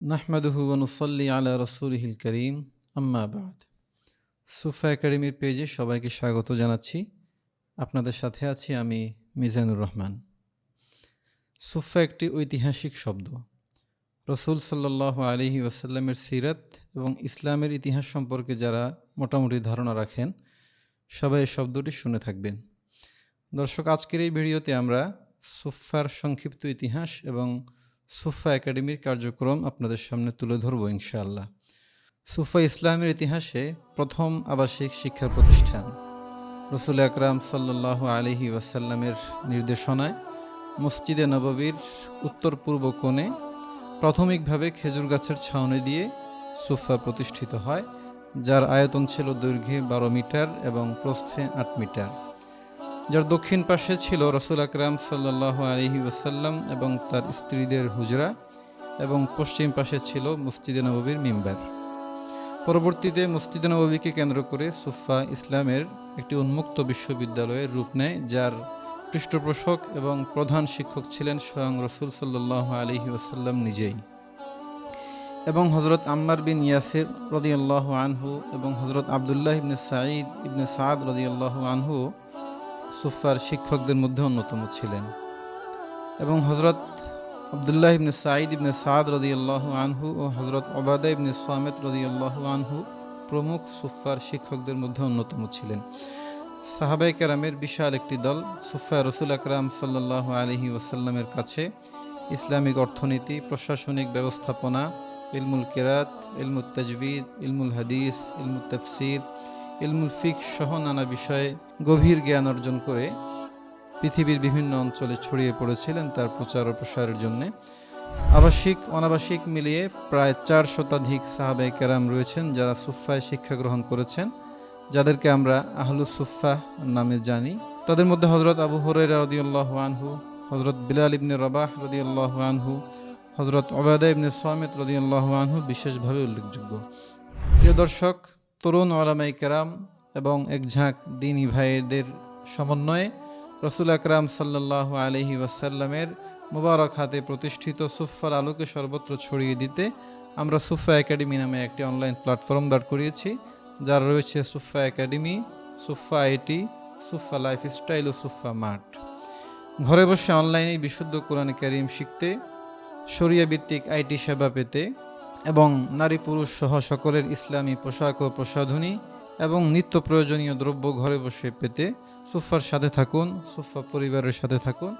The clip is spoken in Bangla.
নাহমাদুহু ওয়া নুসাল্লি আলা রাসূলিহিল কারীম আম্মা বা'দ। সুফা একাডেমির পেজে সবাইকে স্বাগত জানাচ্ছি। আপনাদের সাথে আছি আমি মিজানুর রহমান। সুফা একটি ঐতিহাসিক শব্দ। রাসূল সাল্লাল্লাহু আলাইহি ওয়াসাল্লামের সিরাত এবং ইসলামের ইতিহাস সম্পর্কে যারা মোটামুটি ধারণা রাখেন সবাই এই শব্দটি শুনে থাকবেন। দর্শক, আজকের এই ভিডিওতে আমরা সুফার সংক্ষিপ্ত ইতিহাস এবং সুফা একাডেমির কার্যক্রম আপনাদের সামনে তুলে ধরব ইনশাআল্লাহ। সুফা ইসলামের ইতিহাসে প্রথম আবাসিক শিক্ষা প্রতিষ্ঠান। রাসূল আকরাম সাল্লাল্লাহু আলাইহি ওয়াসাল্লামের নির্দেশনায় মসজিদে নববীর উত্তর পূর্ব কোণে প্রাথমিকভাবে খেজুর গাছের ছাউনি দিয়ে সুফা প্রতিষ্ঠিত হয়, যার আয়তন ছিল দৈর্ঘ্যে 12 মিটার এবং প্রস্থে 8 মিটার। যার দক্ষিণ পাশে ছিল রাসূল আকরাম সাল্লাল্লাহু আলাইহি ওয়াসাল্লাম এবং তার স্ত্রীদের হুজরা, এবং পশ্চিম পাশে ছিল মসজিদে নববীর মিম্বার। পরবর্তীতে মসজিদে নববীকে কেন্দ্র করে সুফা ইসলামের একটি উন্মুক্ত বিশ্ববিদ্যালয়ের রূপ নেয়, যার পৃষ্ঠপোষক এবং প্রধান শিক্ষক ছিলেন স্বয়ং রাসূল সাল্লাল্লাহু আলাইহি ওয়াসাল্লাম নিজেই। এবং হযরত আম্মার বিন ইয়াসির রাদিয়াল্লাহু আনহু এবং হযরত আব্দুল্লাহ ইবনে সাঈদ ইবনে সাদ রাদিয়াল্লাহু আনহু সুফার শিক্ষকদের মধ্যে অন্যতম ছিলেন। এবং হযরত আব্দুল্লাহ ইবনে সাঈদ ইবনে সাদ রাদিয়াল্লাহু আনহু ও হযরত উবাদা ইবনে সামিত রাদিয়াল্লাহু আনহু প্রমুখ সুফার শিক্ষকদের মধ্যে অন্যতম ছিলেন। সাহাবায়ে কেরামের বিশাল একটি দল সুফা রাসূল আকরাম সাল্লাল্লাহু আলাইহি ওয়াসাল্লামের কাছে ইসলামিক অর্থনীতি, প্রশাসনিক ব্যবস্থাপনা, ইলমুল কিরাত, ইলমুত তাজবিদ, ইলমুল হাদিস, ইলমুত তাফসির, ইলমুল ফিকহ সহ নানা বিষয়ে গভীর জ্ঞান অর্জন করে পৃথিবীর বিভিন্ন অঞ্চলে ছড়িয়ে পড়েছিলেন তার প্রচার ও প্রসারের জন্য। আবাসিক অনাবাসিক মিলিয়ে প্রায় 4 শতাধিক সাহাবায়ে কেরাম রয়েছেন যারা সুফায় শিক্ষা গ্রহণ করেছেন, যাদেরকে আমরা আহলুস সুফা নামে জানি। তাদের মধ্যে হযরত আবু হুরায়রা রাদিয়াল্লাহু আনহু, হযরত বিলাল ইবনে রাবাহ রাদিয়াল্লাহু আনহু, হযরত উবাদা ইবনে সামিত রাদিয়াল্লাহু আনহু বিশেষভাবে উল্লেখযোগ্য। প্রিয় দর্শক, তরুণ উলামায়ে কেরাম এবং এক ঝাঁক দ্বীনী ভাইদের সমন্বয়ে রাসূল আকরাম সাল্লাল্লাহু আলাইহি ওয়াসাল্লামের মুবারক হাতে প্রতিষ্ঠিত সুফার আলোকে সর্বত্র ছড়িয়ে দিতে আমরা সুফা একাডেমি নামে একটি অনলাইন প্ল্যাটফর্ম দাঁড় করিয়েছি, যার রয়েছে Sufa academy, Sufa IT, Sufa lifestyle ও সুফা মার্ট। ঘরে বসে অনলাইনে বিশুদ্ধ কোরআন কারীম শিখতে, শরিয়া ভিত্তিক আইটি সেবা পেতে এবং নারী পুরুষ সহ সকলের ইসলামী পোশাক ও প্রসাধনী এবং নিত্য প্রয়োজনীয় দ্রব্য ঘরে বসে পেতে সুফার সাথে থাকুন, সুফা পরিবারের সাথে থাকুন।